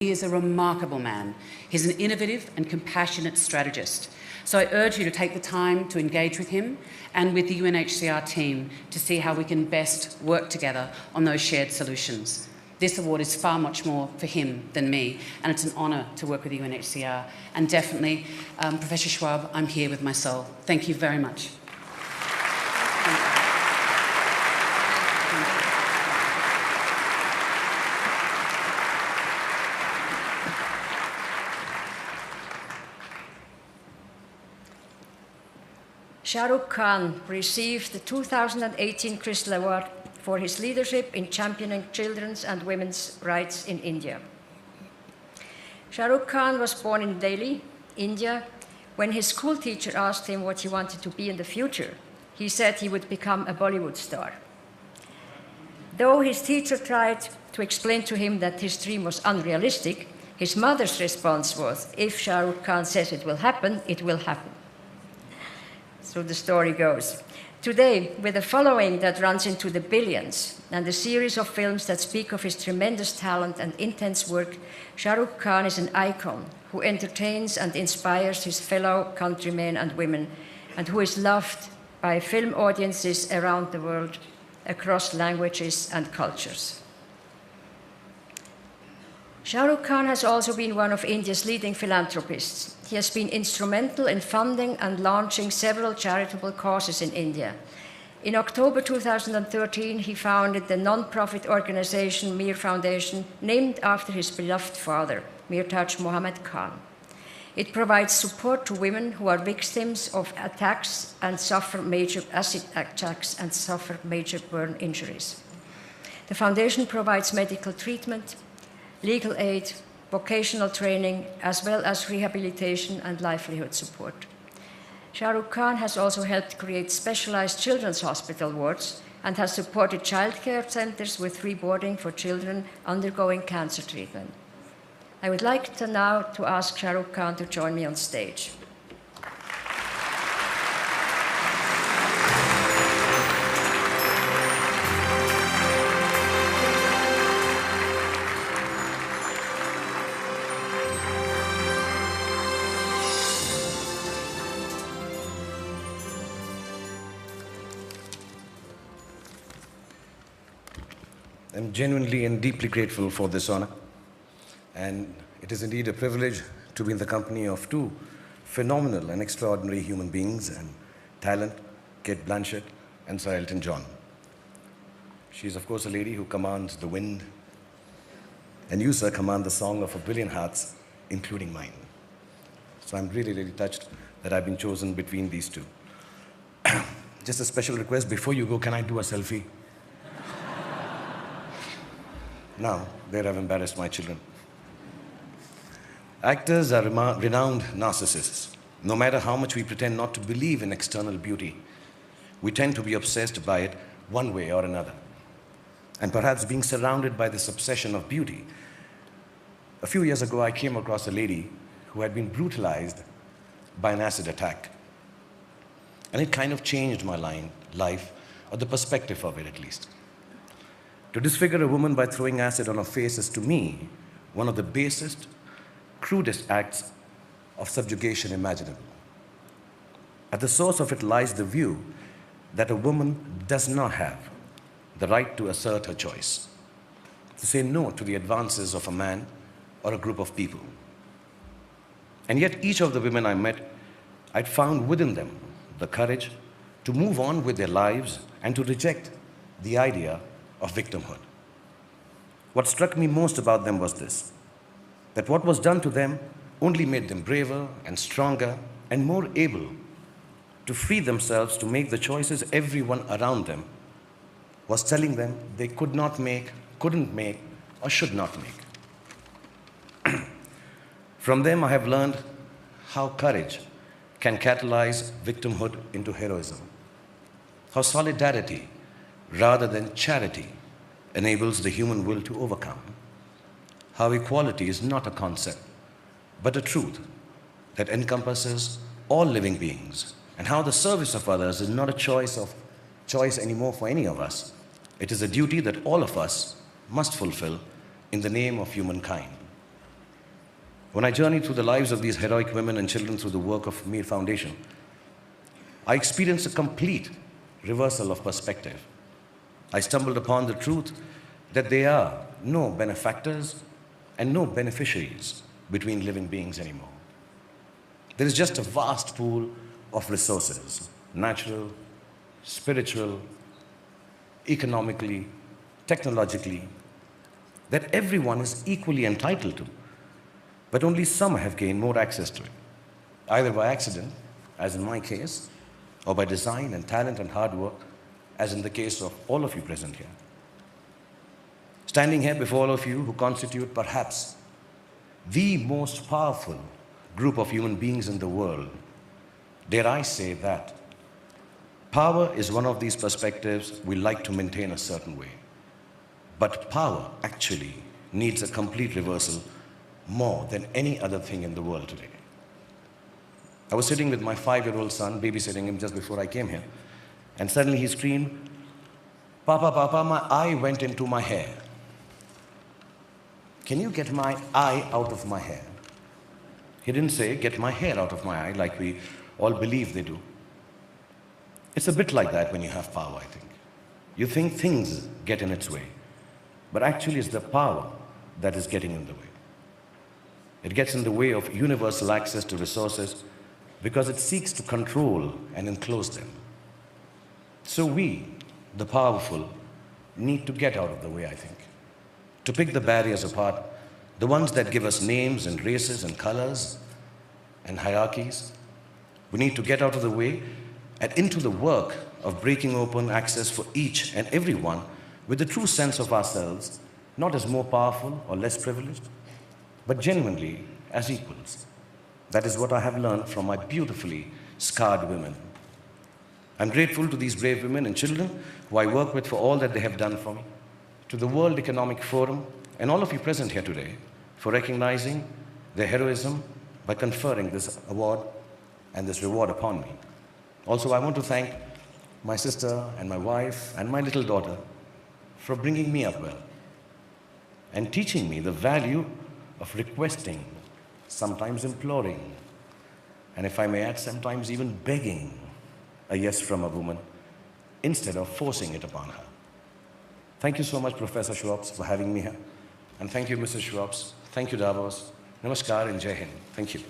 He is a remarkable man. He's an innovative and compassionate strategist. So I urge you to take the time to engage with him and with the UNHCR team to see how we can best work together on those shared solutions. This award is far much more for him than me, and it's an honour to work with the UNHCR. And definitely, Professor Schwab, I'm here with my soul. Thank you very much. Shahrukh Khan received the 2018 Crystal Award for his leadership in championing children's and women's rights in India. Shahrukh Khan was born in Delhi, India. When his school teacher asked him what he wanted to be in the future, he said he would become a Bollywood star. Though his teacher tried to explain to him that his dream was unrealistic, his mother's response was, "If Shahrukh Khan says it will happen, it will happen." So the story goes. Today, with a following that runs into the billions and a series of films that speak of his tremendous talent and intense work, Shahrukh Khan is an icon who entertains and inspires his fellow countrymen and women, and who is loved by film audiences around the world, across languages and cultures. Shahrukh Khan has also been one of India's leading philanthropists. He has been instrumental in funding and launching several charitable causes in India. In October 2013, he founded the non-profit organization Mir Foundation, named after his beloved father, Mir Taj Mohammed Khan. It provides support to women who are victims of attacks and suffer major acid attacks and suffer major burn injuries. The foundation provides medical treatment, legal aid, vocational training, as well as rehabilitation and livelihood support. Shahrukh Khan has also helped create specialized children's hospital wards and has supported childcare centers with free boarding for children undergoing cancer treatment. I would like to now to ask Shahrukh Khan to join me on stage. I'm genuinely and deeply grateful for this honor, and it is indeed a privilege to be in the company of two phenomenal and extraordinary human beings and talent, Kate Blanchett and Sir Elton John. She is, of course, a lady who commands the wind, and you, sir, command the song of a billion hearts, including mine. So I'm really, really touched that I've been chosen between these two. Just a special request, before you go, can I do a selfie? Now, there I've embarrassed my children. Actors are renowned narcissists. No matter how much we pretend not to believe in external beauty, we tend to be obsessed by it one way or another. And perhaps being surrounded by this obsession of beauty, a few years ago I came across a lady who had been brutalized by an acid attack. And it kind of changed my life, or the perspective of it at least. To disfigure a woman by throwing acid on her face is, to me, one of the basest, crudest acts of subjugation imaginable. At the source of it lies the view that a woman does not have the right to assert her choice, to say no to the advances of a man or a group of people. And yet each of the women I met, I'd found within them the courage to move on with their lives and to reject the idea of victimhood. What struck me most about them was this, that what was done to them only made them braver and stronger and more able to free themselves to make the choices everyone around them was telling them they could not make, couldn't make, or should not make. From them I have learned how courage can catalyze victimhood into heroism, how solidarity rather than charity enables the human will to overcome, how equality is not a concept, but a truth that encompasses all living beings, and how the service of others is not a choice anymore for any of us. It is a duty that all of us must fulfill in the name of humankind. When I journeyed through the lives of these heroic women and children through the work of Mir Foundation, I experienced a complete reversal of perspective. I stumbled upon the truth that there are no benefactors and no beneficiaries between living beings anymore. There is just a vast pool of resources, natural, spiritual, economically, technologically, that everyone is equally entitled to, but only some have gained more access to it, either by accident, as in my case, or by design and talent and hard work, as in the case of all of you present here. Standing here before all of you who constitute perhaps the most powerful group of human beings in the world, dare I say that power is one of these perspectives we like to maintain a certain way. But power actually needs a complete reversal more than any other thing in the world today. I was sitting with my 5-year-old son, babysitting him just before I came here, and suddenly he screamed, "Papa, Papa, my eye went into my hair. Can you get my eye out of my hair?" He didn't say, "Get my hair out of my eye," like we all believe they do. It's a bit like that when you have power, I think. You think things get in its way, but actually it's the power that is getting in the way. It gets in the way of universal access to resources because it seeks to control and enclose them. So we, the powerful, need to get out of the way, I think, to pick the barriers apart, the ones that give us names and races and colors and hierarchies. We need to get out of the way and into the work of breaking open access for each and everyone with the true sense of ourselves, not as more powerful or less privileged, but genuinely as equals. That is what I have learned from my beautifully scarred women. I'm grateful to these brave women and children who I work with for all that they have done for me, to the World Economic Forum and all of you present here today for recognizing their heroism by conferring this award and this reward upon me. Also, I want to thank my sister and my wife and my little daughter for bringing me up well and teaching me the value of requesting, sometimes imploring, and if I may add, sometimes even begging a yes from a woman instead of forcing it upon her. Thank you so much, Professor Schwartz, for having me here. And thank you, Mrs. Schwartz. Thank you, Davos. Namaskar and Jai Hind. Thank you.